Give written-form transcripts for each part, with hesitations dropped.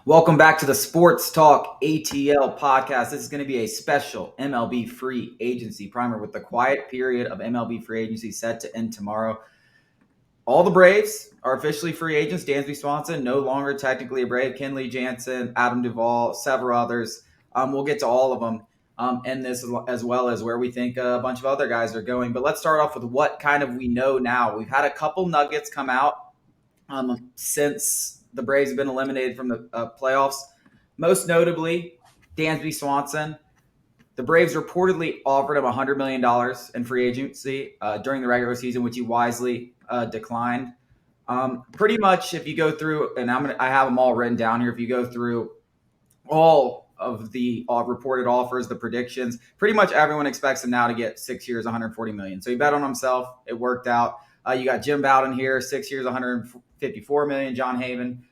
Welcome back to the Sports Talk ATL podcast. This is going to be a special MLB free agency primer with the quiet period of MLB free agency set to end tomorrow. All the Braves are officially free agents. Dansby Swanson, no longer technically a Brave. Kenley Jansen, Adam Duvall, several others. We'll get to all of them in this, as well as where we think a bunch of other guys are going. But let's start off with what kind of we know now. We've had a couple nuggets come out since the Braves have been eliminated from the playoffs. Most notably, Dansby Swanson. The Braves reportedly offered him $100 million in free agency during the regular season, which he wisely declined. Pretty much, if you go through, and I have them all written down here. If you go through all of the reported offers, the predictions, pretty much everyone expects him now to get 6 years, $140 million. So he bet on himself. It worked out. You got Jim Bowden here, 6 years, $154 million. John Haven,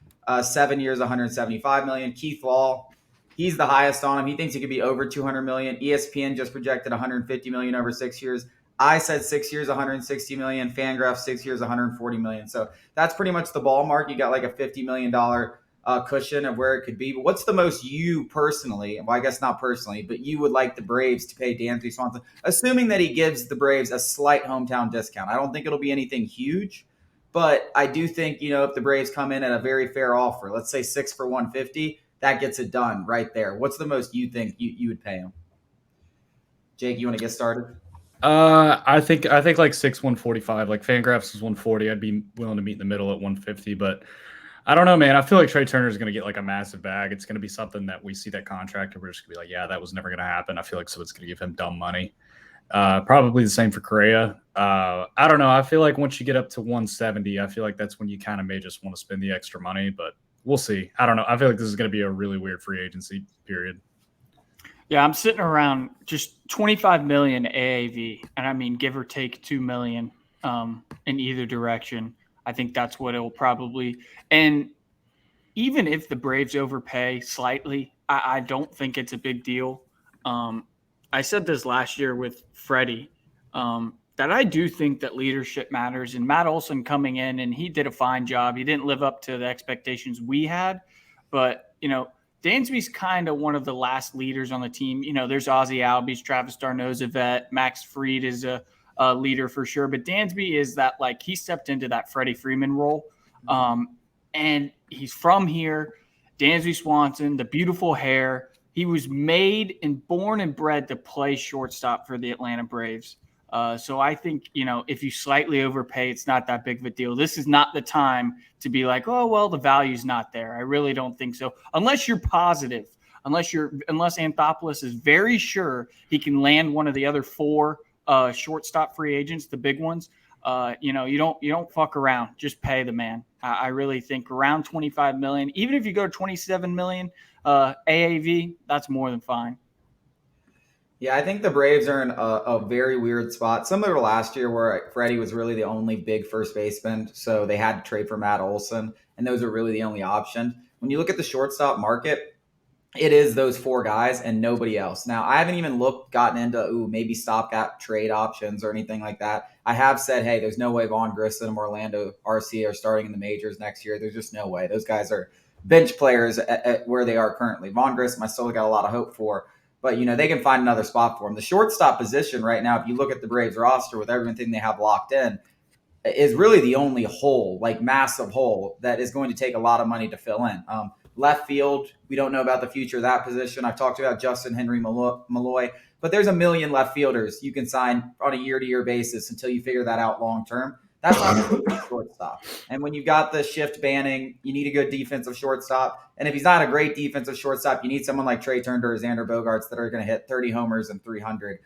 7 years, $175 million. Keith Law, he's the highest on him. He thinks he could be over $200 million. ESPN just projected $150 million over 6 years. I said 6 years, $160 million. Fangraph, 6 years, $140 million. So that's pretty much the ball mark. You got like a $50 million cushion of where it could be. But what's the most you personally, well, I guess not personally, but you would like the Braves to pay Dansby Swanson, assuming that he gives the Braves a slight hometown discount? I don't think it'll be anything huge, but I do think, if the Braves come in at a very fair offer, let's say 6 for 150, that gets it done right there. What's the most you think you would pay him? Jake, you want to get started? I think like 145. Like Fangraphs is 140. I'd be willing to meet in the middle at 150, but I don't know, man. I feel like Trey Turner is going to get like a massive bag. It's going to be something that we see that contract and we're just going to be like, yeah, that was never going to happen. I feel like someone's going to give him dumb money. Probably the same for Correa. I don't know. I feel like once you get up to 170, I feel like that's when you kind of may just want to spend the extra money, but we'll see. I don't know. I feel like this is going to be a really weird free agency period. Yeah, I'm sitting around just 25 million AAV, and I mean, give or take 2 million in either direction. I think that's what it'll probably. And even if the Braves overpay slightly, I don't think it's a big deal. I said this last year with Freddie, that I do think that leadership matters. And Matt Olson coming in, and he did a fine job. He didn't live up to the expectations we had, but Dansby's kind of one of the last leaders on the team. There's Ozzie Albies, Travis d'Arnaud's a vet, Max Fried is a leader for sure. But Dansby is that, like, he stepped into that Freddie Freeman role. And he's from here. Dansby Swanson, the beautiful hair. He was made and born and bred to play shortstop for the Atlanta Braves. So I think, if you slightly overpay, it's not that big of a deal. This is not the time to be like, oh, well, the value's not there. I really don't think so. Unless you're positive, unless Anthopoulos is very sure he can land one of the other 4 shortstop free agents, the big ones. You don't fuck around. Just pay the man. I really think around 25 million, even if you go to 27 million AAV, that's more than fine. Yeah, I think the Braves are in a very weird spot, similar to last year where Freddie was really the only big first baseman, so they had to trade for Matt Olson, and those are really the only option. When you look at the shortstop market, it is those 4 guys and nobody else. Now, I haven't even gotten into maybe stopgap trade options or anything like that. I have said, hey, there's no way Vaughn Grissom, Orlando Arcia are starting in the majors next year. There's just no way. Those guys are bench players at where they are currently. Vaughn Grissom, I still got a lot of hope for. But, they can find another spot for him. The shortstop position right now, if you look at the Braves roster with everything they have locked in, is really the only hole, like massive hole, that is going to take a lot of money to fill in. Left field, we don't know about the future of that position. I've talked about Justin Henry Malloy, but there's a million left fielders you can sign on a year-to-year basis until you figure that out long-term. That's not shortstop. And when you've got the shift banning, you need a good defensive shortstop. And if he's not a great defensive shortstop, you need someone like Trey Turner or Xander Bogaerts that are going to hit 30 homers and 300.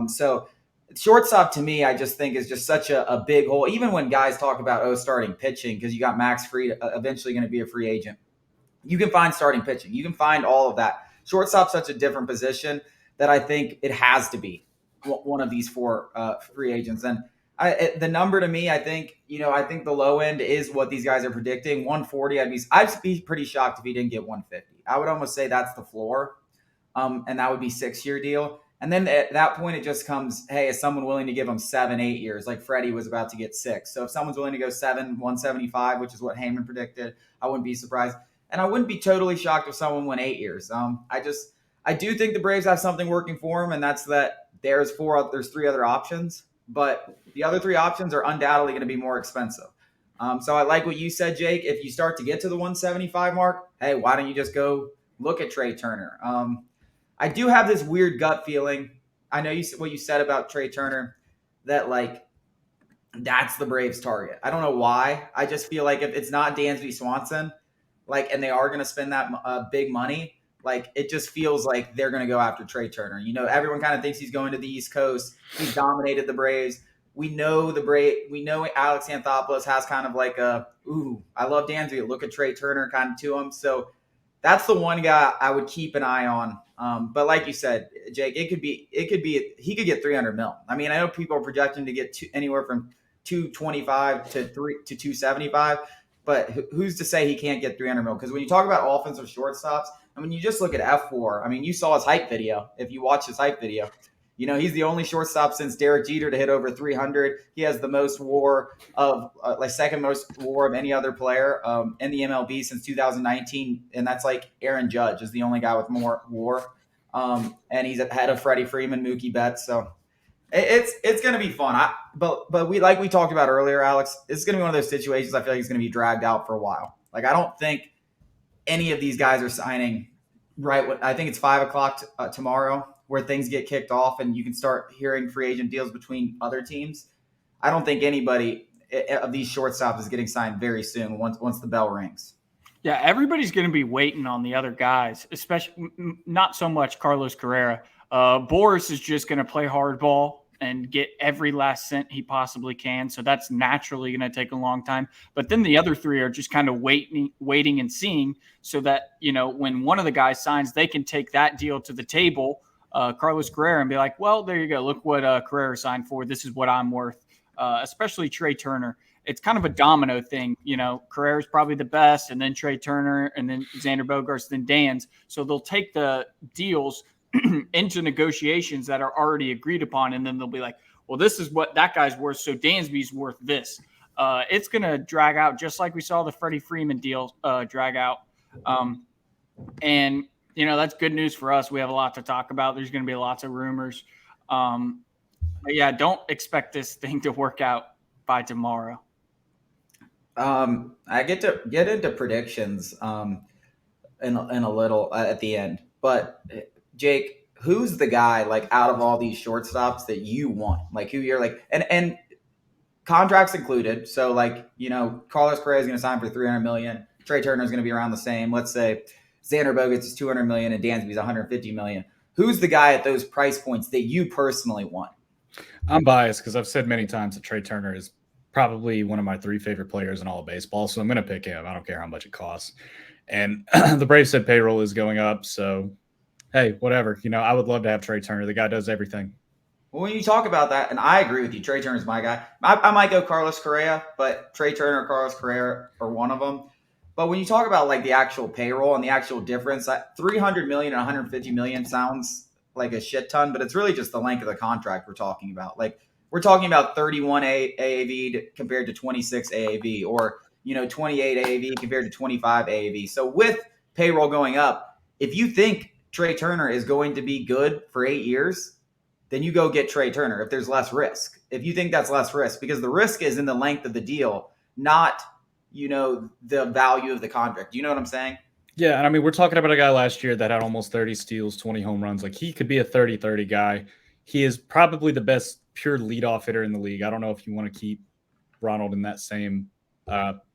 So shortstop to me, I just think is just such a big hole. Even when guys talk about, starting pitching, because you got Max Fried eventually going to be a free agent. You can find starting pitching. You can find all of that. Shortstop's such a different position that I think it has to be one of these 4 free agents. And the number to me, I think the low end is what these guys are predicting. 140, I'd be pretty shocked if he didn't get 150. I would almost say that's the floor, and that would be 6-year deal. And then at that point, it just comes, hey, is someone willing to give him 7, 8 years? Like Freddie was about to get 6. So if someone's willing to go 7, 175, which is what Heyman predicted, I wouldn't be surprised. And I wouldn't be totally shocked if someone went 8 years. I do think the Braves have something working for them, and that's that there's 3 other options, but the other 3 options are undoubtedly going to be more expensive. So I like what you said, Jake. If you start to get to the 175 mark, hey, why don't you just go look at Trey Turner? I do have this weird gut feeling. I know what you said about Trey Turner, that like that's the Braves' target. I don't know why. I just feel like if it's not Dansby Swanson, like, and they are going to spend that big money, like it just feels like they're going to go after Trey Turner. Everyone kind of thinks he's going to the East Coast. He's dominated the Braves. We know Alex Anthopoulos has kind of like I love Dansby. Look at Trey Turner kind of to him. So that's the one guy I would keep an eye on. But like you said, Jake, he could get 300 mil. I mean, I know people are projecting to get anywhere from 225 to 275, but who's to say he can't get 300 mil? Because when you talk about offensive shortstops, I mean, you just look at F4. I mean, you saw his hype video. If you watch his hype video, he's the only shortstop since Derek Jeter to hit over 300. He has the most WAR of second most WAR of any other player in the MLB since 2019, and that's like Aaron Judge is the only guy with more WAR, and he's ahead of Freddie Freeman, Mookie Betts. So it's going to be fun. But we talked about earlier, Alex. It's going to be one of those situations I feel like it's going to be dragged out for a while. Like I don't think any of these guys are signing right. I think it's 5:00 tomorrow where things get kicked off and you can start hearing free agent deals between other teams. I don't think anybody of these shortstops is getting signed very soon once the bell rings. Yeah, everybody's going to be waiting on the other guys, especially not so much Carlos Carrera. Boris is just going to play hardball and get every last cent he possibly can. So that's naturally going to take a long time. But then the other 3 are just kind of waiting and seeing so that, when one of the guys signs, they can take that deal to the table, Carlos Carrera, and be like, well, there you go. Look what Carrera signed for. This is what I'm worth, especially Trey Turner. It's kind of a domino thing. Carrera's probably the best, and then Trey Turner, and then Xander Bogaerts, then Dan's. So they'll take the deals into negotiations that are already agreed upon, and then they'll be like, well, this is what that guy's worth, so Dansby's worth this. It's going to drag out just like we saw the Freddie Freeman deal drag out. And, that's good news for us. We have a lot to talk about. There's going to be lots of rumors. But yeah, don't expect this thing to work out by tomorrow. I get to get into predictions in a little at the end. But Jake, who's the guy like out of all these shortstops that you want? Like who you're like, and contracts included. So like, Carlos Correa is going to sign for $300 million. Trey Turner is going to be around the same. Let's say Xander Bogaerts is $200 million and Dansby's $150 million. Who's the guy at those price points that you personally want? I'm biased because I've said many times that Trey Turner is probably one of my 3 favorite players in all of baseball. So I'm going to pick him. I don't care how much it costs. And the Braves said payroll is going up. So, hey, whatever. I would love to have Trey Turner. The guy does everything. Well, when you talk about that, and I agree with you, Trey Turner's my guy. I might go Carlos Correa, but Trey Turner or Carlos Correa are one of them. But when you talk about like the actual payroll and the actual difference, $300 million and $150 million sounds like a shit ton, but it's really just the length of the contract we're talking about. Like we're talking about 31 AAV compared to 26 AAV, or 28 AAV compared to 25 AAV. So with payroll going up, if you think Trey Turner is going to be good for 8 years, then you go get Trey Turner if there's less risk. If you think that's less risk, because the risk is in the length of the deal, not the value of the contract. You know what I'm saying? Yeah, and I mean, we're talking about a guy last year that had almost 30 steals, 20 home runs. Like he could be a 30-30 guy. He is probably the best pure leadoff hitter in the league. I don't know if you want to keep Ronald in that same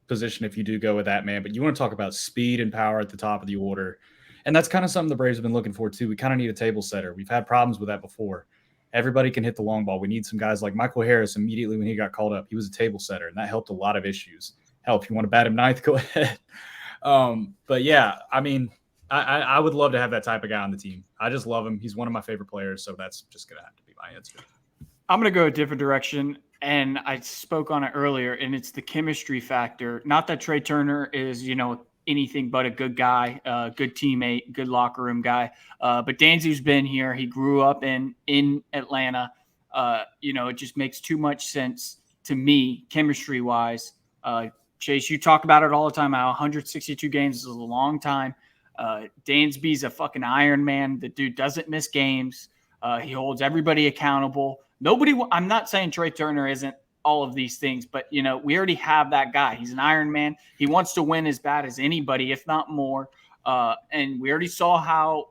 position if you do go with that, man. But you want to talk about speed and power at the top of the order. And that's kind of something the Braves have been looking for, too. We kind of need a table setter. We've had problems with that before. Everybody can hit the long ball. We need some guys like Michael Harris immediately when he got called up. He was a table setter, and that helped a lot of issues. Hell, if you want to bat him ninth, go ahead. But, yeah, I mean, I would love to have that type of guy on the team. I just love him. He's one of my favorite players, so that's just going to have to be my answer. I'm going to go a different direction, and I spoke on it earlier, and it's the chemistry factor. Not that Trey Turner is, anything but a good guy, good teammate, good locker room guy. But Dansby's been here. He grew up in Atlanta. It just makes too much sense to me, chemistry-wise, Chase, you talk about it all the time. How 162 games is a long time. Dansby's a fucking Iron Man. The dude doesn't miss games. He holds everybody accountable. I'm not saying Trey Turner isn't all of these things, but we already have that guy. He's an Iron Man. He wants to win as bad as anybody, if not more. And we already saw how,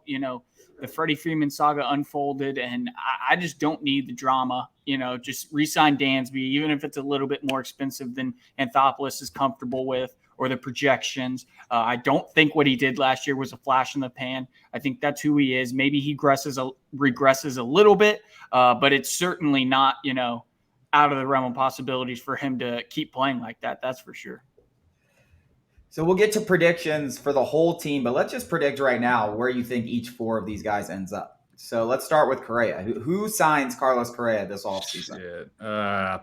the Freddie Freeman saga unfolded, and I just don't need the drama. Just re-sign Dansby, even if it's a little bit more expensive than Anthopoulos is comfortable with, or the projections. I don't think what he did last year was a flash in the pan. I think that's who he is. Maybe he regresses a little bit, but it's certainly not, out of the realm of possibilities for him to keep playing like that. That's for sure. So we'll get to predictions for the whole team, but let's just predict right now where you think each four of these guys ends up. So let's start with Correa. Who signs Carlos Correa this offseason? I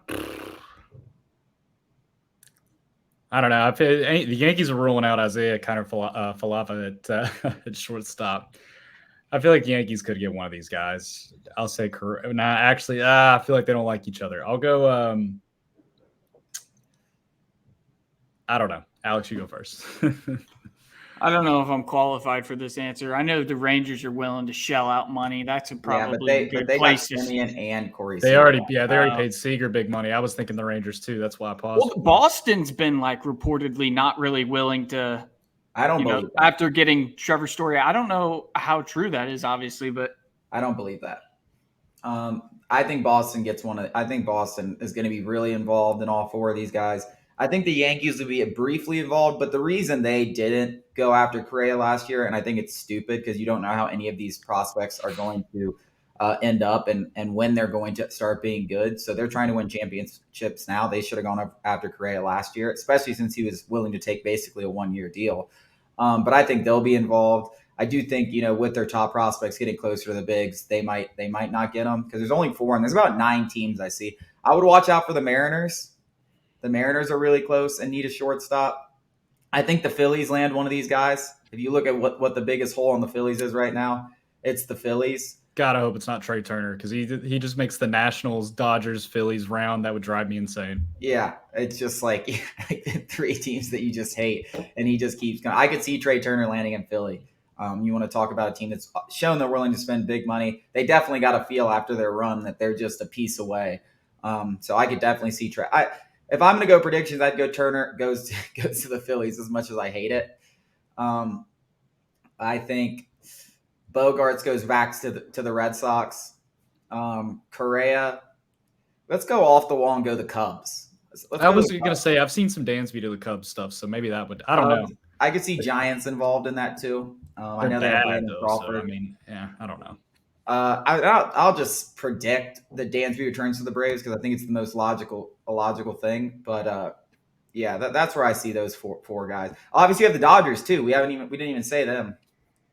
don't know. The Yankees are rolling out Isaiah Falefa at shortstop. I feel like the Yankees could get one of these guys. I'll say Correa. Nah, actually, I feel like they don't like each other. I'll go. I don't know. Alex, you go first. I don't know if I'm qualified for this answer. I know the Rangers are willing to shell out money. That's probably a good place to see. And Corey. They already paid Seager big money. I was thinking the Rangers too. That's why I paused. Well, Boston's been reportedly not really willing to. I don't believe that. After getting Trevor Story. I don't know how true that is, obviously, but I don't believe that. I think Boston gets one. I think Boston is going to be really involved in all four of these guys. I think the Yankees will be briefly involved, but the reason they didn't go after Correa last year, and I think it's stupid because you don't know how any of these prospects are going to end up and when they're going to start being good. So they're trying to win championships now. They should have gone after Correa last year, especially since he was willing to take basically a 1-year deal. But I think they'll be involved. I do think, with their top prospects getting closer to the bigs, they might not get them because there's only 4 and there's about 9 teams I see. I would watch out for the Mariners. The Mariners are really close and need a shortstop. I think the Phillies land one of these guys. If you look at what the biggest hole in the Phillies is right now, it's the Phillies. God, I hope it's not Trey Turner because he just makes the Nationals, Dodgers, Phillies round. That would drive me insane. Yeah, it's just like 3 teams that you just hate, and he just keeps going. I could see Trey Turner landing in Philly. You want to talk about a team that's shown they're willing to spend big money. They definitely got a feel after their run that they're just a piece away. So I could definitely see Trey. If I'm going to go predictions, I'd go Turner goes to the Phillies as much as I hate it. I think Bogarts goes back to the Red Sox. Correa, let's go off the wall and go the Cubs. I was going to say I've seen some Dansby to the Cubs stuff, so maybe that would. I don't know. I could see Giants involved in that too. I know they're Brandon Crawford. So, I don't know. I'll just predict that Dansby returns to the Braves because I think it's the most logical thing. But that's where I see those four guys. Obviously, you have the Dodgers too. We didn't even say them.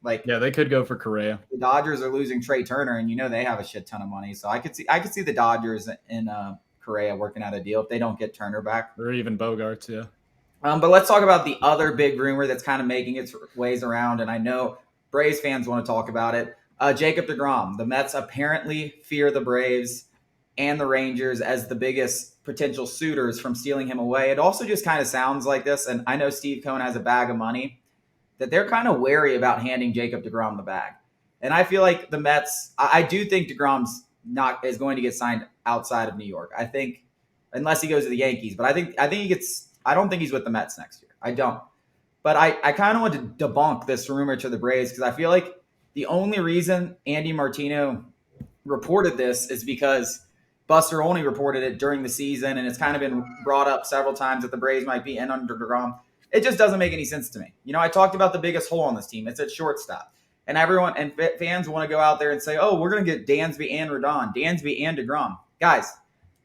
They could go for Correa. The Dodgers are losing Trey Turner, and they have a shit ton of money. So I could see the Dodgers and Correa working out a deal if they don't get Turner back, or even Bogarts. Yeah. But let's talk about the other big rumor that's kind of making its ways around, and I know Braves fans want to talk about it. Jacob deGrom. The Mets apparently fear the Braves and the Rangers as the biggest potential suitors from stealing him away. It also just kind of sounds like this, and I know Steve Cohen has a bag of money, that they're kind of wary about handing Jacob deGrom the bag. And I feel like the Mets, I do think deGrom's is going to get signed outside of New York. I think, unless he goes to the Yankees, but I think he gets. I don't think he's with the Mets next year. I don't. But I kind of want to debunk this rumor to the Braves because I feel like the only reason Andy Martino reported this is because Buster Olney reported it during the season, and it's kind of been brought up several times that the Braves might be in under deGrom. It just doesn't make any sense to me. I talked about the biggest hole on this team. It's at shortstop. And everyone and fans want to go out there and say, oh, we're going to get Dansby and Rodon, Dansby and deGrom. Guys,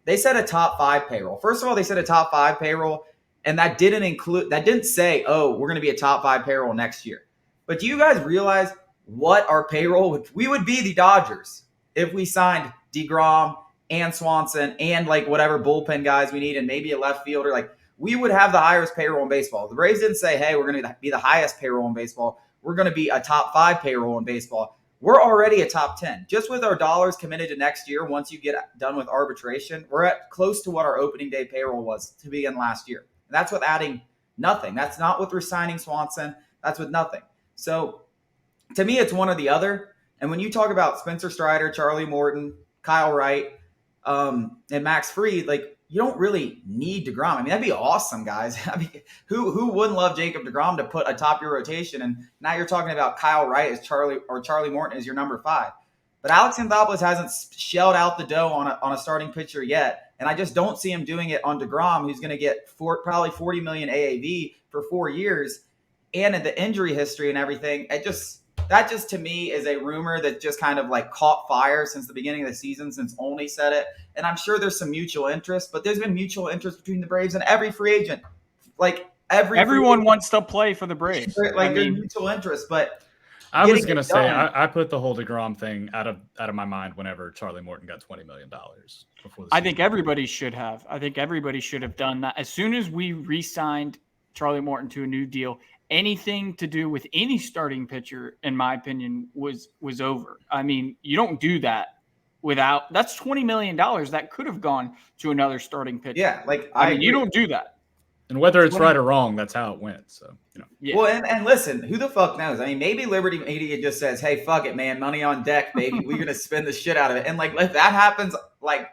they said a top 5 payroll. First of all, they said a top 5 payroll, and that didn't say, oh, we're going to be a top 5 payroll next year. But do you guys realize what our payroll would? We would be the Dodgers if we signed deGrom and Swanson and whatever bullpen guys we need and maybe a left fielder. We would have the highest payroll in baseball. The Braves didn't say, hey, we're going to be the highest payroll in baseball. We're going to be a top 5 payroll in baseball. We're already a top 10. Just with our dollars committed to next year, once you get done with arbitration, we're at close to what our opening day payroll was to begin last year. That's with adding nothing. That's not with resigning Swanson. That's with nothing. So to me, it's one or the other. And when you talk about Spencer Strider, Charlie Morton, Kyle Wright, and Max Fried, like, you don't really need DeGrom. I mean, that'd be awesome, guys. I mean, who wouldn't love Jacob DeGrom to put atop your rotation? And now you're talking about Kyle Wright as Charlie Morton as your number 5. But Alex Anthopoulos hasn't shelled out the dough on a starting pitcher yet, and I just don't see him doing it on DeGrom, who's going to get probably $40 million AAV for 4 years, and in the injury history and everything. That just to me is a rumor that just kind of like caught fire since the beginning of the season, since Olney said it. And I'm sure there's some mutual interest, but there's been mutual interest between the Braves and every free agent. Like everyone wants to play for the Braves. Like there's mutual interest, but I was going to say, I put the whole DeGrom thing out of my mind whenever Charlie Morton got $20 million. I think everybody should have. I think everybody should have done that. As soon as we re-signed Charlie Morton to a new deal, anything to do with any starting pitcher, in my opinion, was over. I mean, you don't do that without – that's $20 million that could have gone to another starting pitcher. Yeah, like I mean, you don't do that. And whether it's right or wrong, that's how it went. So, you know. Yeah. Well, and listen, who the fuck knows? I mean, maybe Liberty Media just says, hey, fuck it, man. Money on deck, baby. We're going to spend the shit out of it. And, like, if that happens, like,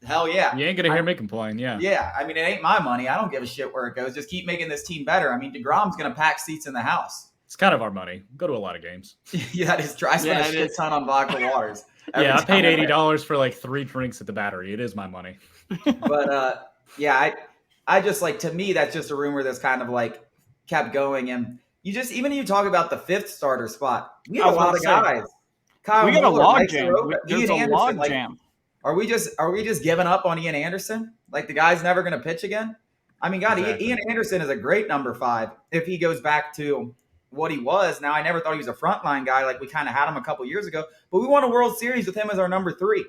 hell yeah. You ain't going to hear me complain, yeah. Yeah. I mean, it ain't my money. I don't give a shit where it goes. Just keep making this team better. I mean, DeGrom's going to pack seats in the house. It's kind of our money. Go to a lot of games. Yeah, that is true. I spent a shit ton on vodka waters. Yeah, I paid $80 for, like, 3 drinks at the Battery. It is my money. But, yeah, I just like, to me, that's just a rumor that's kind of like kept going. And you just, even you talk about the 5th starter spot, we have a lot of guys. Kyle we got Muller, a log jam. There's a log like, jam. Are we just giving up on Ian Anderson? Like, the guy's never going to pitch again? I mean, God, exactly. Ian Anderson is a great number 5 if he goes back to what he was. Now, I never thought he was a frontline guy like we kind of had him a couple years ago, but we won a World Series with him as our number 3.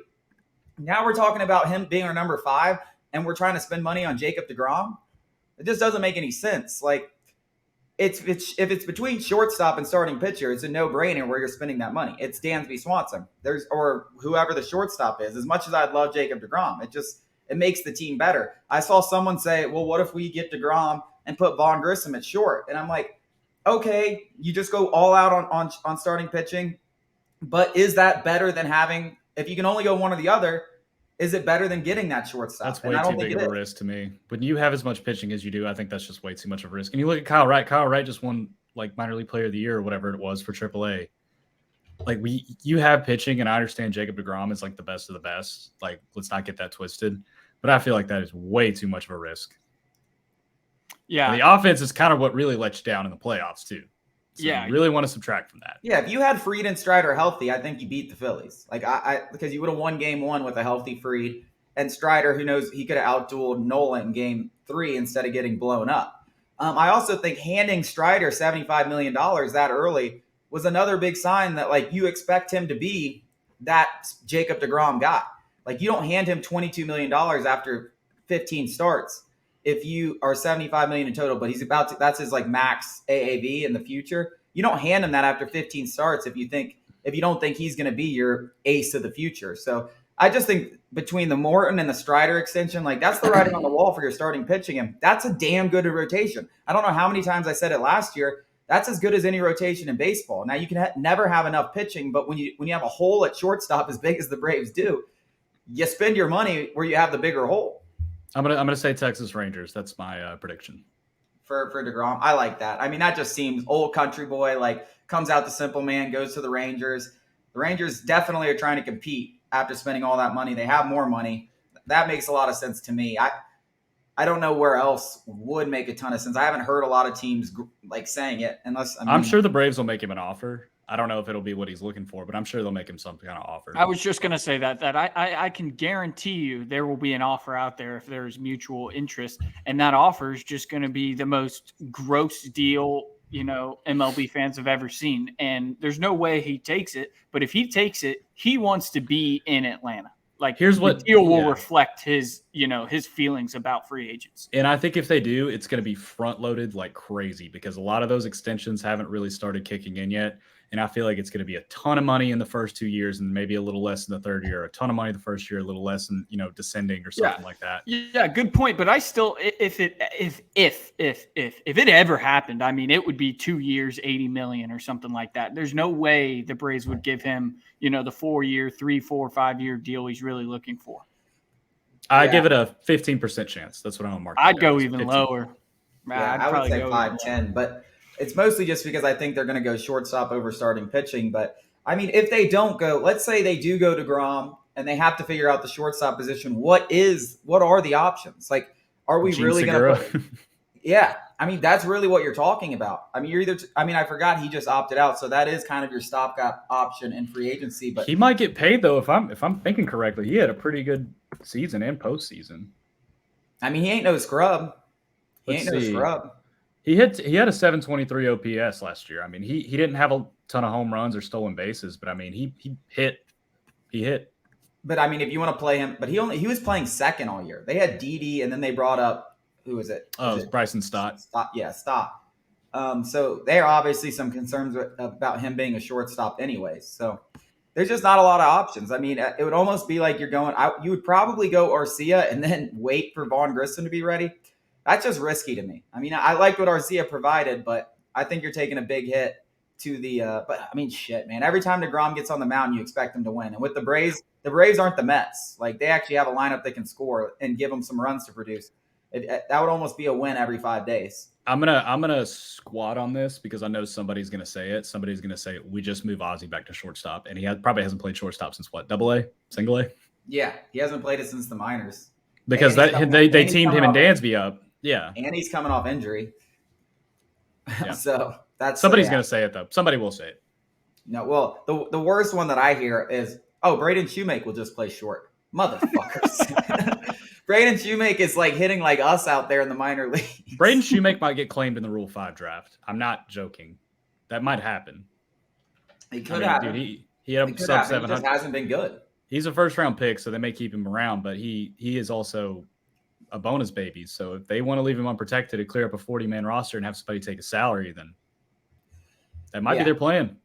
Now we're talking about him being our number 5. And we're trying to spend money on Jacob DeGrom. It just doesn't make any sense. Like, if it's between shortstop and starting pitcher, it's a no-brainer where you're spending that money. It's Dansby Swanson, or whoever the shortstop is. As much as I'd love Jacob DeGrom, it makes the team better. I saw someone say, "Well, what if we get DeGrom and put Vaughn Grissom at short?" And I'm like, okay, you just go all out on starting pitching, but is that better than having? If you can only go one or the other, is it better than getting that shortstop? That's way too big of a risk to me. When you have as much pitching as you do, I think that's just way too much of a risk. And you look at Kyle Wright. Kyle Wright just won like minor league player of the year or whatever it was for AAA. Like you have pitching, and I understand Jacob DeGrom is like the best of the best. Like, let's not get that twisted. But I feel like that is way too much of a risk. Yeah. And the offense is kind of what really let you down in the playoffs too. So yeah, you really want to subtract from that. Yeah, if you had Fried and Strider healthy, I think you beat the Phillies. Like because you would have won Game 1 with a healthy Fried and Strider, who knows he could have outdueled Nola in Game 3 instead of getting blown up. I also think handing Strider $75 million that early was another big sign that like you expect him to be that Jacob DeGrom guy. Like you don't hand him $22 million after 15 starts. If you are $75 million in total, but he's about to, that's his like max AAV in the future. You don't hand him that after 15 starts if you don't think he's going to be your ace of the future. So I just think between the Morton and the Strider extension, like that's the writing on the wall for your starting pitching. And that's a damn good rotation. I don't know how many times I said it last year. That's as good as any rotation in baseball. Now you can never have enough pitching, but when you have a hole at shortstop as big as the Braves do, you spend your money where you have the bigger hole. I'm gonna say Texas Rangers. That's my prediction for DeGrom. I like that. I mean, that just seems old country boy. Like comes out the simple man, goes to the Rangers. The Rangers definitely are trying to compete after spending all that money. They have more money. That makes a lot of sense to me. I don't know where else would make a ton of sense. I haven't heard a lot of teams like saying it unless I'm sure the Braves will make him an offer. I don't know if it'll be what he's looking for, but I'm sure they'll make him some kind of offer. I was just going to say that I can guarantee you there will be an offer out there if there's mutual interest, and that offer is just going to be the most gross deal, MLB fans have ever seen. And there's no way he takes it, but if he takes it, he wants to be in Atlanta. Like here's what the deal will reflect his feelings about free agents. And I think if they do, it's going to be front loaded like crazy because a lot of those extensions haven't really started kicking in yet. And I feel like it's going to be a ton of money in the first 2 years and maybe a little less in the third year, a ton of money the first year, a little less in, descending or something like that. Yeah, good point. But I still, if it ever happened, I mean, it would be 2 years, 80 million or something like that. There's no way the Braves would give him, the 4-year, 3, 4, 5-year deal he's really looking for. I give it a 15% chance. That's what I'm gonna mark. I'd go even lower. Yeah, I would say 5-10, but it's mostly just because I think they're going to go shortstop over starting pitching. But I mean, if they don't go, let's say they do go to DeGrom and they have to figure out the shortstop position. What are the options? Like, are we really going to? Yeah, I mean, that's really what you're talking about. I mean, I forgot he just opted out, so that is kind of your stopgap option in free agency. But he might get paid though, if I'm thinking correctly. He had a pretty good season and postseason. I mean, he ain't no scrub. He had a 723 OPS last year. I mean, he didn't have a ton of home runs or stolen bases, but I mean, he hit. But I mean, if you want to play him, but he was playing second all year. They had Didi, and then they brought up, who was it? Bryson Stott. Stott. So there are obviously some concerns about him being a shortstop anyways. So there's just not a lot of options. I mean, it would almost be like you would probably go Arcia and then wait for Vaughn Grissom to be ready. That's just risky to me. I mean, I liked what Arcia provided, but I think you're taking a big hit to the but I mean, shit, man. Every time DeGrom gets on the mound, you expect him to win. And with the Braves aren't the Mets. Like, they actually have a lineup that can score and give them some runs to produce. That would almost be a win every 5 days. I'm gonna squat on this because I know somebody's gonna say it. Somebody's gonna say we just move Ozzie back to shortstop, and he probably hasn't played shortstop since what? AA, single A. Yeah, he hasn't played it since the minors because they teamed him and Dansby up. Yeah, and he's coming off injury. Yeah. So that's somebody's gonna say it though. Somebody will say it. No, well, the worst one that I hear is, Braden Shoemake will just play short. Motherfuckers. Braden Shoemake is like hitting like us out there in the minor leagues. Braden Shoemake might get claimed in the Rule 5 draft. I'm not joking. That might happen. It could happen. Dude, he had a sub 700. He just hasn't been good. He's a first round pick, so they may keep him around, but he is also a bonus baby. So if they want to leave him unprotected to clear up a 40-man roster and have somebody take a salary, then that might be their plan.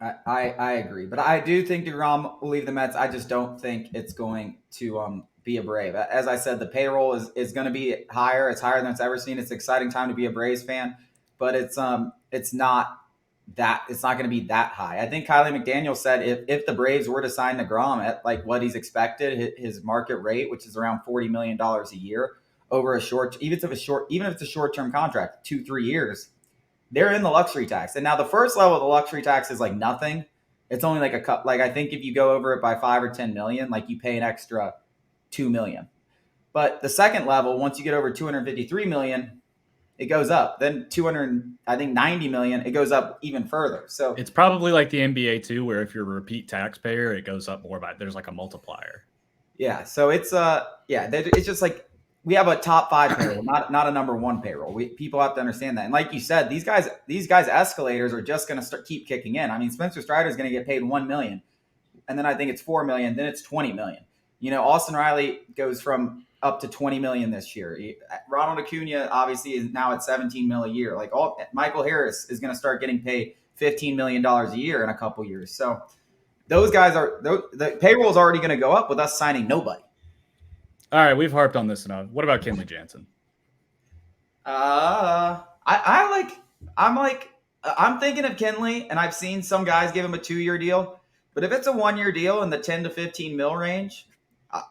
I agree. But I do think DeGrom will leave the Mets. I just don't think it's going to be a Brave. As I said, the payroll is going to be higher. It's higher than it's ever seen. It's an exciting time to be a Braves fan, but it's not going to be that high. I think Kylie McDaniel said if the Braves were to sign DeGrom at like what he's expected, his market rate, which is around $40 million a year over even if it's a short-term contract, 2-3 years, they're in the luxury tax. And now the first level of the luxury tax is like nothing. It's only like I think if you go over it by 5 or 10 million, like you pay an extra $2 million. But the second level, once you get over 253 million, it goes up. Then 90 million, it goes up even further. So it's probably like the NBA too, where if you're a repeat taxpayer, it goes up more there's like a multiplier. Yeah. So it's it's just like we have a top 5 payroll, not a number 1 payroll. People have to understand that. And like you said, these guys escalators are just going to keep kicking in. I mean, Spencer Strider is going to get paid $1 million, and then I think it's $4 million, then it's $20 million. Austin Riley goes from up to $20 million this year. Ronald Acuna obviously is now at $17 million a year. Michael Harris is going to start getting paid $15 million a year in a couple years. So those guys the payroll is already going to go up with us signing nobody. All right, we've harped on this enough. What about Kenley Jansen? I'm thinking of Kenley, and I've seen some guys give him a 2-year deal. But if it's a 1-year deal in the 10 to 15 mil range,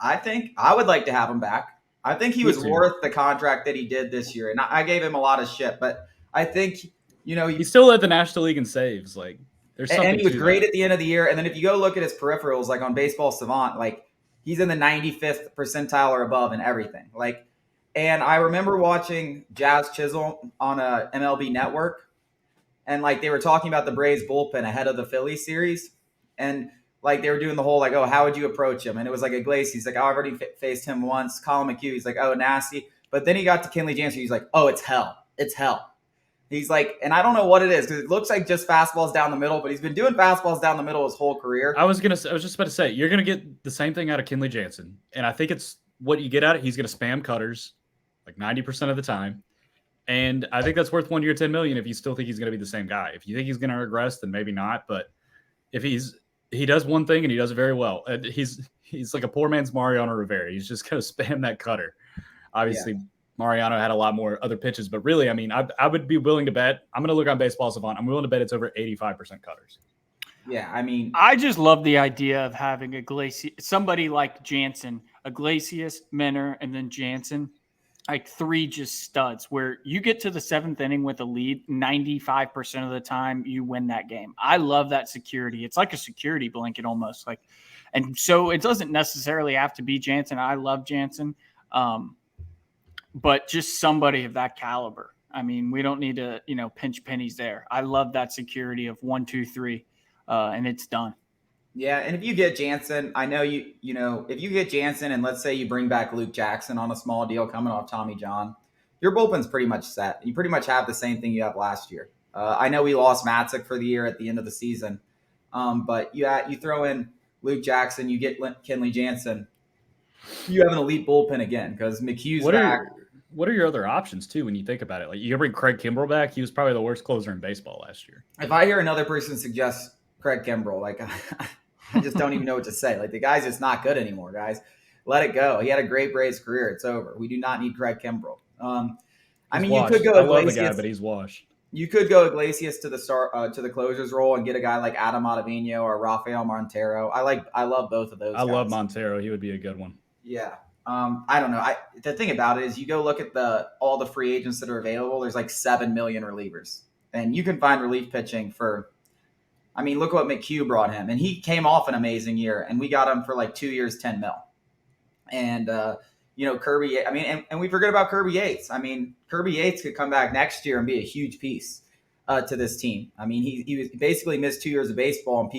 I think I would like to have him back. I think he was worth the contract that he did this year. And I gave him a lot of shit, but I think, he still led the National League in saves. Like, there's something and he was great that. At the end of the year. And then if you go look at his peripherals, like on Baseball Savant, like he's in the 95th percentile or above in everything. Like, and I remember watching Jazz Chisholm on a MLB network, and like they were talking about the Braves bullpen ahead of the Phillies series. And like they were doing the whole like, oh, how would you approach him? And it was like Iglesias. He's like, oh, I've already faced him once. Colin McHugh. He's like, oh, nasty. But then he got to Kenley Jansen. He's like, oh, it's hell. It's hell. He's like, and I don't know what it is because it looks like just fastballs down the middle, but he's been doing fastballs down the middle his whole career. I was just about to say, you're gonna get the same thing out of Kenley Jansen, and I think it's what you get out of it. He's gonna spam cutters like 90% of the time, And I think that's worth 1 year, $10 million if you still think he's going to be the same guy. If you think he's going to regress, then maybe not. But if he does one thing and he does it very well, and he's like a poor man's Mariano Rivera. He's just going to spam that cutter. Obviously, Mariano had a lot more other pitches, but really, I mean, I would be willing to bet. I'm going to look on Baseball Savant. I'm willing to bet it's over 85% cutters. Yeah, I mean, I just love the idea of having somebody like Jansen, Iglesias, Minner, and then Jansen, like 3 just studs where you get to the 7th inning with a lead 95% of the time you win that game. I love that security. It's like a security blanket almost, like, and so it doesn't necessarily have to be Jansen. I love Jansen, but just somebody of that caliber. I mean, we don't need to, pinch pennies there. I love that security of 1, 2, 3, and it's done. Yeah, and if you get Jansen, I know if you get Jansen and let's say you bring back Luke Jackson on a small deal coming off Tommy John, your bullpen's pretty much set. You pretty much have the same thing you have last year. I know we lost Matzik for the year at the end of the season, but you throw in Luke Jackson, you get Kenley Jansen, you have an elite bullpen again because McHugh's back. What are your other options too when you think about it? Like you bring Craig Kimbrell back. He was probably the worst closer in baseball last year. If I hear another person suggest Craig Kimbrell, like I just don't even know what to say. Like the guy's just not good anymore, guys. Let it go. He had a great Braves career. It's over. We do not need Craig Kimbrell. I mean, washed. You could go. I love the guy, but he's washed. You could go Iglesias to the closers role and get a guy like Adam Ottavino or Rafael Montero. I love both of those. I love Montero. He would be a good one. Yeah. I don't know. The thing about it is you go look at all the free agents that are available. There's like 7 million relievers, and you can find relief pitching for. I mean, look what McHugh brought him, and he came off an amazing year, and we got him for like 2 years, 10 mil. And Kirby. I mean, and we forget about Kirby Yates. I mean, Kirby Yates could come back next year and be a huge piece to this team. I mean, he was basically missed 2 years of baseball,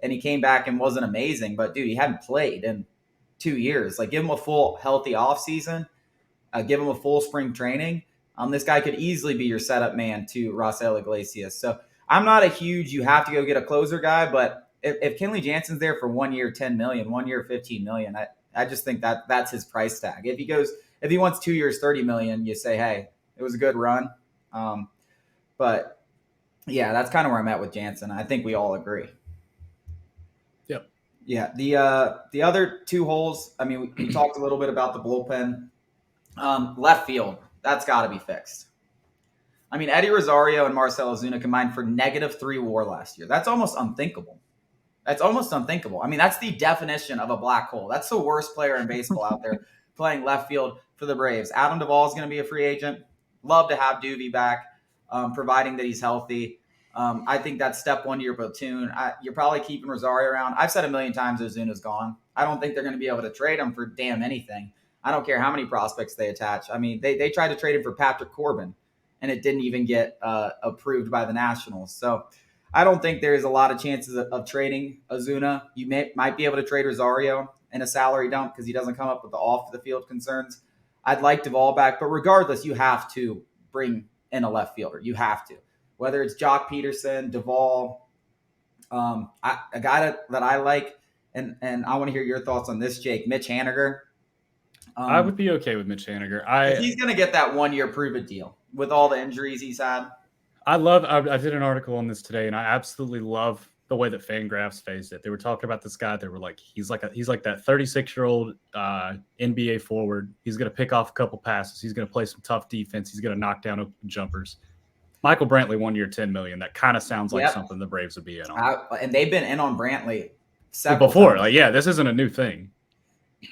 and he came back and wasn't amazing, but dude, he hadn't played in 2 years. Like, give him a full healthy offseason, give him a full spring training. This guy could easily be your setup man to Rafael Iglesias. So I'm not a huge, you have to go get a closer guy, but if Kenley Jansen's there for 1 year, 10 million, 1 year, 15 million, I just think that's his price tag. If he wants 2 years, 30 million, you say, hey, it was a good run. But yeah, that's kind of where I'm at with Jansen. I think we all agree. Yep. Yeah. The other 2 holes, I mean, we talked a little bit about the bullpen. Left field, that's got to be fixed. I mean, Eddie Rosario and Marcell Ozuna combined for -3 WAR last year. That's almost unthinkable. I mean, that's the definition of a black hole. That's the worst player in baseball out there playing left field for the Braves. Adam Duvall is going to be a free agent. Love to have Duvee back, providing that he's healthy. I think that's step 1 to your platoon. You're probably keeping Rosario around. I've said a million times Ozuna's gone. I don't think they're going to be able to trade him for damn anything. I don't care how many prospects they attach. I mean, they tried to trade him for Patrick Corbin, and it didn't even get approved by the Nationals. So I don't think there's a lot of chances of trading Ozuna. You might be able to trade Rosario in a salary dump because he doesn't come up with the off-the-field concerns. I'd like Duvall back, but regardless, you have to bring in a left fielder. You have to. Whether it's Jock Peterson, Duvall, a guy that I like, and I want to hear your thoughts on this, Jake, Mitch Haniger. I would be okay with Mitch Haniger. He's going to get that 1 year prove-it deal with all the injuries he's had. I did an article on this today, and I absolutely love the way that Fangraphs phased it. They were talking about this guy. They were like, he's like that 36-year-old NBA forward. He's going to pick off a couple passes. He's going to play some tough defense. He's going to knock down open jumpers. Michael Brantley, 1 year, $10 million. That kind of sounds like something the Braves would be in on. And they've been in on Brantley before. Times. This isn't a new thing.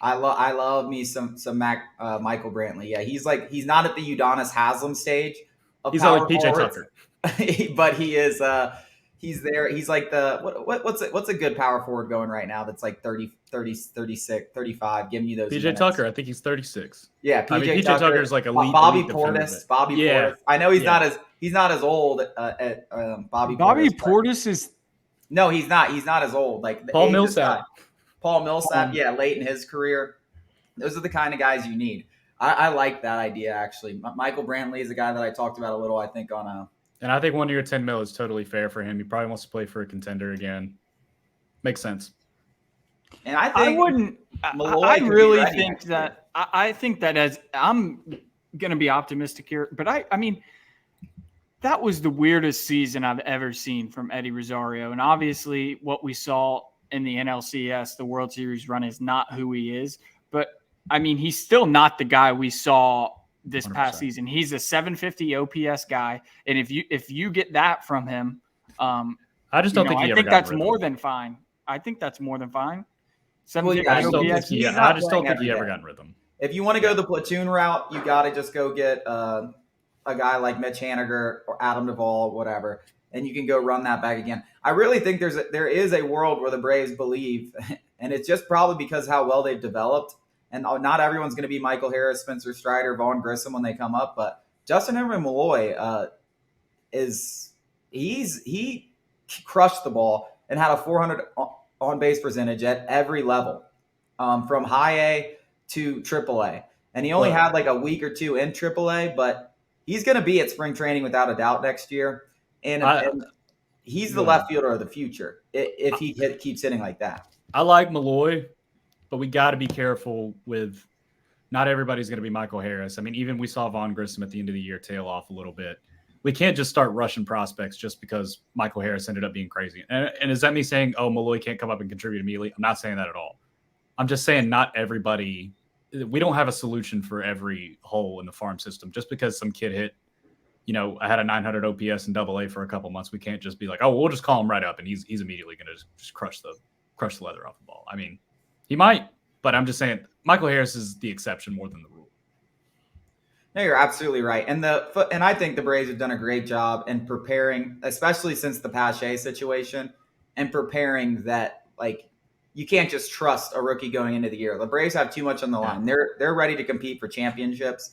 I love me some Michael Brantley. Yeah, he's not at the Udonis Haslam stage. He's not like PJ Tucker, but he is. He's there. He's like what's a good power forward going right now that's like 30, 36, 35, giving you those PJ minutes. Tucker, I think he's 36. Yeah, PJ Tucker is like elite. Bobby elite Portis. Yeah. Portis. I know he's not as old at Bobby Portis is. No, he's not. He's not as old. Like Paul Millsap. Paul Millsap, late in his career. Those are the kind of guys you need. I like that idea, actually. Michael Brantley is a guy that I talked about a little, I think, on a... And I think 1 year, $10 million is totally fair for him. He probably wants to play for a contender again. Makes sense. And I think... I wouldn't... I really think that... I think that as I'm going to be optimistic here, but I mean, that was the weirdest season I've ever seen from Eddie Rosario. And obviously what we saw in the NLCS, the World Series run, is not who he is. But I mean, he's still not the guy we saw this 100%. past season. He's a 750 OPS guy. And if you get that from him, I just don't think he I ever think got that's rid of more him. than fine. I think that's more than fine. Well, yeah, I just don't OPS. think He's not he playing ever every got day. rid of him. If you want to go the platoon route, you got to just go get a guy like Mitch Haniger or Adam Duvall, whatever, and you can go run that back again. I really think there is a world where the Braves believe, and it's just probably because how well they've developed. And not everyone's going to be Michael Harris, Spencer Strider, Vaughn Grissom when they come up, but Justin Henry Malloy he crushed the ball and had a 400 on base percentage at every level, from high A to triple A. And he only had like a week or two in AAA, but he's going to be at spring training without a doubt next year. And he's the left fielder of the future if he keeps hitting like that. I like Malloy, but we got to be careful with not everybody's going to be Michael Harris. I mean, even we saw Vaughn Grissom at the end of the year tail off a little bit. We can't just start rushing prospects just because Michael Harris ended up being crazy. And is that me saying, oh, Malloy can't come up and contribute immediately? I'm not saying that at all. I'm just saying not everybody – we don't have a solution for every hole in the farm system. Just because some kid hit, I had a 900 OPS in AA for a couple months, we can't just be like, oh, we'll just call him right up and he's immediately going to just crush the leather off the ball. I mean, he might, but I'm just saying Michael Harris is the exception more than the rule. No, you're absolutely right. And I think the Braves have done a great job in preparing, especially since the Pache situation, and preparing that, like, you can't just trust a rookie going into the year. The Braves have too much on the line. They're ready to compete for championships.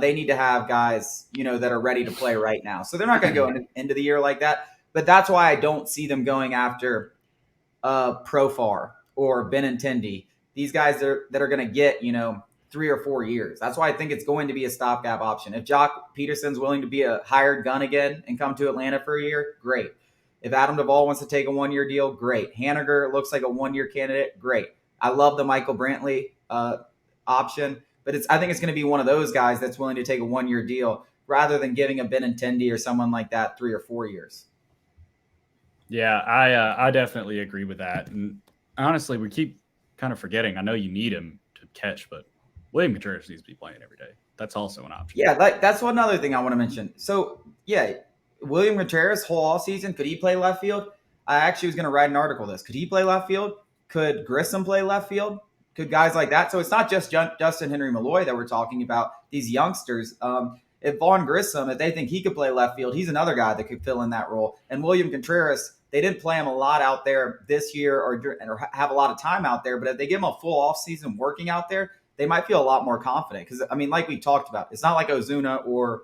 They need to have guys, that are ready to play right now. So they're not going to go into the year like that. But that's why I don't see them going after Profar or Benintendi. These guys that are going to get, 3 or 4 years. That's why I think it's going to be a stopgap option. If Jock Peterson's willing to be a hired gun again and come to Atlanta for a year, great. If Adam Duvall wants to take a 1-year deal, great. Haniger looks like a 1-year candidate, great. I love the Michael Brantley option, but I think it's going to be one of those guys that's willing to take a 1-year deal rather than giving a Benintendi or someone like that 3 or 4 years. Yeah, I definitely agree with that. And honestly, we keep kind of forgetting. I know you need him to catch, but William Contreras needs to be playing every day. That's also an option. Yeah, that's one other thing I want to mention. So, yeah, William Contreras, whole all season, could he play left field? I actually was going to write an article on this. Could he play left field? Could Grissom play left field? Could guys like that? So it's not just Justin Henry Malloy that we're talking about, these youngsters. If Vaughn Grissom, if they think he could play left field, he's another guy that could fill in that role. And William Contreras, they didn't play him a lot out there this year or have a lot of time out there. But if they give him a full offseason working out there, they might feel a lot more confident. Because, I mean, like we talked about, it's not like Ozuna or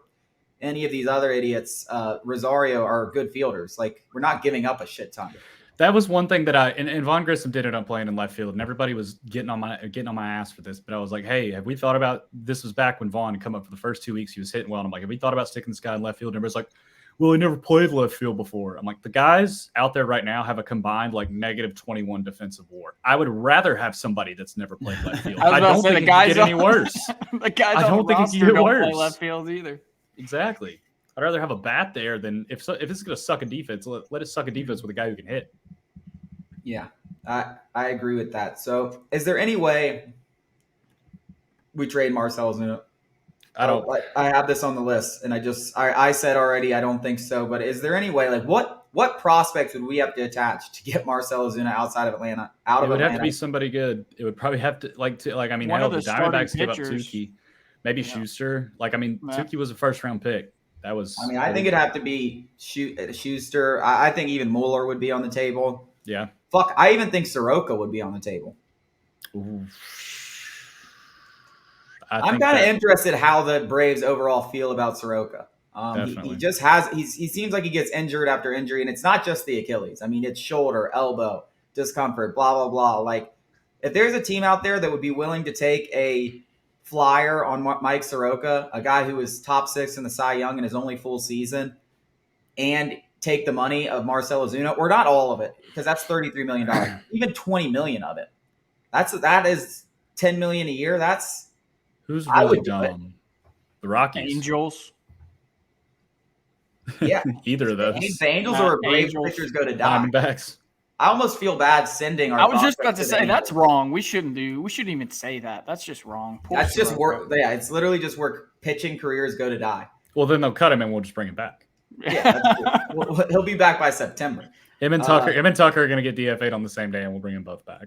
any of these other idiots, Rosario, are good fielders. Like, we're not giving up a shit ton. That was one thing that and Vaughn Grissom did it on playing in left field, and everybody was getting on my ass for this. But I was like, hey, have we thought about this? Was back when Vaughn had come up for the first 2 weeks, he was hitting well. And I'm like, have we thought about sticking this guy in left field? And everybody's like, well, he never played left field before. I'm like, the guys out there right now have a combined like -21 defensive WAR. I would rather have somebody that's never played left field. I don't think it can get any worse. The guys I don't think it can get worse. Play left field either. Exactly. I'd rather have a bat there than if it's going to suck a defense, let it suck a defense with a guy who can hit. Yeah, I agree with that. So is there any way we trade Marcell Ozuna? I have this on the list, and I said already I don't think so. But is there any way, like, what prospects would we have to attach to get Marcell Ozuna outside of Atlanta? It would have to be somebody good. It would probably have to I mean, hell, the Diamondbacks give up Tukey, maybe Schuster. Tukey was a first-round pick. That was. I mean, I think it'd have to be Schuster. I think even Mueller would be on the table. Yeah. Fuck, I even think Soroka would be on the table. Ooh. I'm kind of interested how the Braves overall feel about Soroka. He just he seems like he gets injured after injury, and it's not just the Achilles. I mean, it's shoulder, elbow, discomfort, blah, blah, blah. Like, if there's a team out there that would be willing to take a flyer on Mike Soroka, a guy who was top 6 in the Cy Young in his only full season, and take the money of Marcell Ozuna, or not all of it, because that's $33 million, even $20 million of it. That is $10 million a year. That's who's really dumb. The Rockies. Angels. Yeah. Either of those. The Angels or Braves Angels. pitchers go to die. Diamondbacks. I almost feel bad sending our I was just prospects about to the say Angels. that's wrong. We shouldn't even say that. That's just wrong. Poor That's just Soroka. work. Yeah, it's literally just where pitching careers go to die. Well, then they'll cut him and we'll just bring him back. Yeah, that's cool. He'll be back by September. Him and Tucker are going to get DFA'd on the same day, and we'll bring them both back.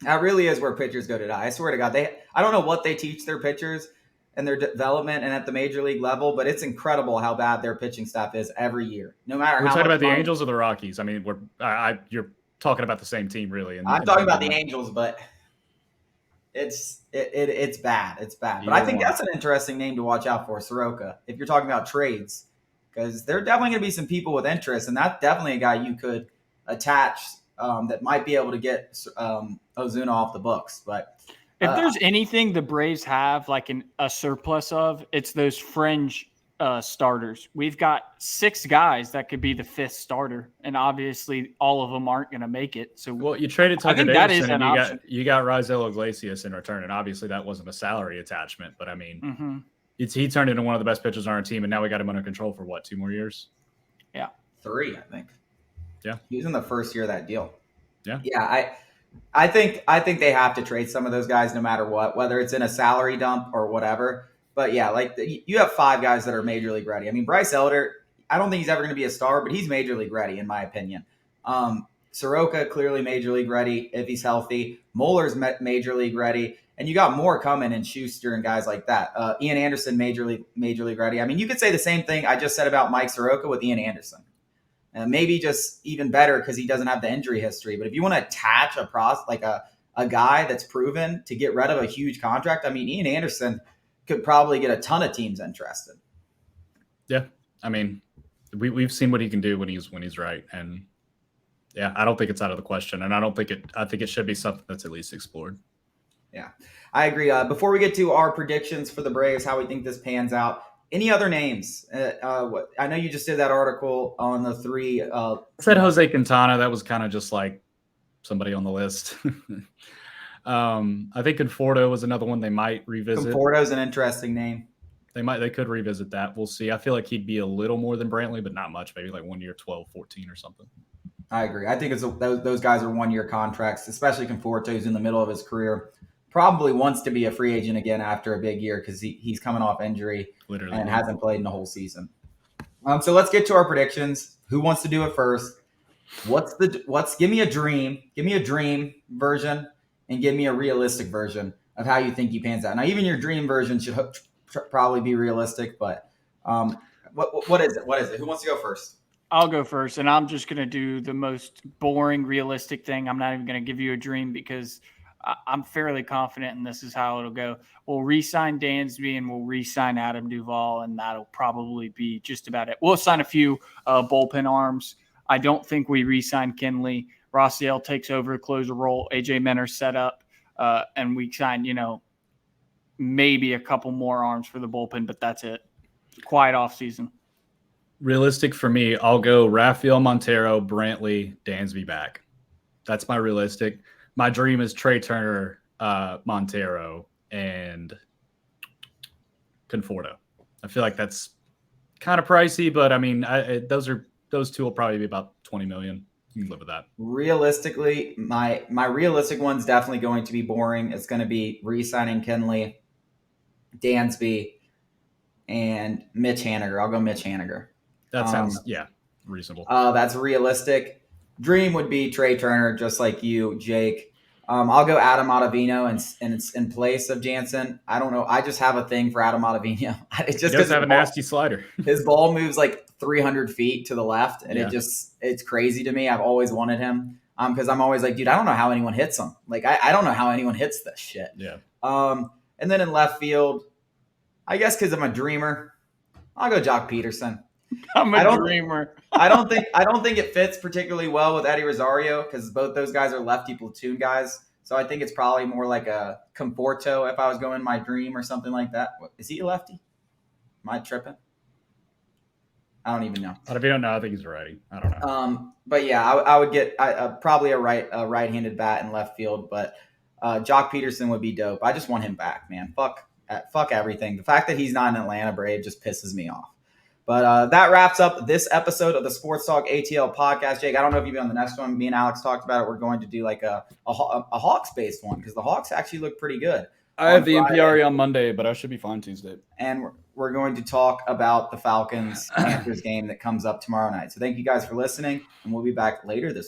That really is where pitchers go to die. I swear to God, I don't know what they teach their pitchers and their development and at the major league level, but it's incredible how bad their pitching staff is every year. No matter We're how talking much about the money- Angels or the Rockies. I mean, you're talking about the same team, really. I'm talking about the Angels, but it's bad. It's bad. But I think that's an interesting name to watch out for, Soroka, if you're talking about trades, because there are definitely going to be some people with interest, and that's definitely a guy you could attach that might be able to get Ozuna off the books. But if there's anything the Braves have like a surplus of, it's those fringe starters. We've got 6 guys that could be the 5th starter, and obviously all of them aren't going to make it. So, well, you traded Tucker think that is Davidson, an and option. you got Raisel Iglesias in return, and obviously that wasn't a salary attachment, but I mean, he turned into one of the best pitchers on our team, and now we got him under control for what, 2 more years? Yeah, 3, I think. Yeah, he was in the first year of that deal. Yeah. I think they have to trade some of those guys no matter what, whether it's in a salary dump or whatever. But yeah, like you have 5 guys that are major league ready. I mean, Bryce Elder, I don't think he's ever going to be a star, but he's major league ready in my opinion. Soroka, clearly major league ready if he's healthy. Muller's major league ready, and you got more coming in Schuster and guys like that. Ian Anderson, major league ready. I mean, you could say the same thing I just said about Mike Soroka with Ian Anderson. Maybe just even better because he doesn't have the injury history. But if you want to attach a guy that's proven to get rid of a huge contract, I mean, Ian Anderson could probably get a ton of teams interested. Yeah, I mean, we've seen what he can do when he's right, and yeah, I don't think it's out of the question, and I think it should be something that's at least explored. Yeah, I agree. Before we get to our predictions for the Braves, how we think this pans out. Any other names? I know you just did that article on the 3. I said Jose Quintana. That was kind of just like somebody on the list. I think Conforto was another one they might revisit. Conforto's an interesting name. They could revisit that. We'll see. I feel like he'd be a little more than Brantley, but not much. Maybe like 1 year, 12, 14 or something. I agree. I think those guys are 1 year contracts, especially Conforto, who's in the middle of his career. Probably wants to be a free agent again after a big year because he's coming off injury and hasn't played in the whole season. So let's get to our predictions. Who wants to do it first? Give me a dream version and give me a realistic version of how you think he pans out. Now, even your dream version should probably be realistic, but what is it? What is it? Who wants to go first? I'll go first, and I'm just going to do the most boring, realistic thing. I'm not even going to give you a dream because I'm fairly confident, and this is how it'll go. We'll re-sign Dansby, and we'll re-sign Adam Duvall, and that'll probably be just about it. We'll sign a few bullpen arms. I don't think we re-sign Kenley. Rossiel takes over the closer role. AJ Minter set up, and we sign, maybe a couple more arms for the bullpen, but that's it. Quiet off season. Realistic for me, I'll go Rafael Montero, Brantley, Dansby back. That's my realistic. My dream is Trey Turner, Montero, and Conforto. I feel like that's kind of pricey, but I mean, those 2 will probably be about $20 million. You can live with that. Realistically, my realistic one's definitely going to be boring. It's going to be re-signing Kenley, Dansby, and Mitch Haniger. I'll go Mitch Haniger. That sounds reasonable. That's realistic. Dream would be Trey Turner, just like you, Jake. I'll go Adam Ottavino in place of Jansen. I don't know. I just have a thing for Adam Ottavino. It's just because have a nasty slider. His ball moves like 300 feet to the left, and it's crazy to me. I've always wanted him because I'm always like, dude, I don't know how anyone hits him. Like, I don't know how anyone hits this shit. Yeah. And then in left field, I guess because I'm a dreamer, I'll go Jock Peterson. I'm a dreamer. I don't think it fits particularly well with Eddie Rosario because both those guys are lefty platoon guys. So I think it's probably more like a Conforto if I was going my dream or something like that. Is he a lefty? Am I tripping? I don't even know. But if you don't know, I think he's a righty. I don't know. But yeah, I would get probably a right-handed bat in left field. But Jock Peterson would be dope. I just want him back, man. Fuck fuck everything. The fact that he's not an Atlanta Brave just pisses me off. But that wraps up this episode of the Sports Talk ATL podcast. Jake, I don't know if you'll be on the next one. Me and Alex talked about it. We're going to do like a Hawks-based one because the Hawks actually look pretty good. I have the NPRE on Monday, but I should be fine Tuesday. And we're going to talk about the Falcons-Panthers game that comes up tomorrow night. So thank you guys for listening, and we'll be back later this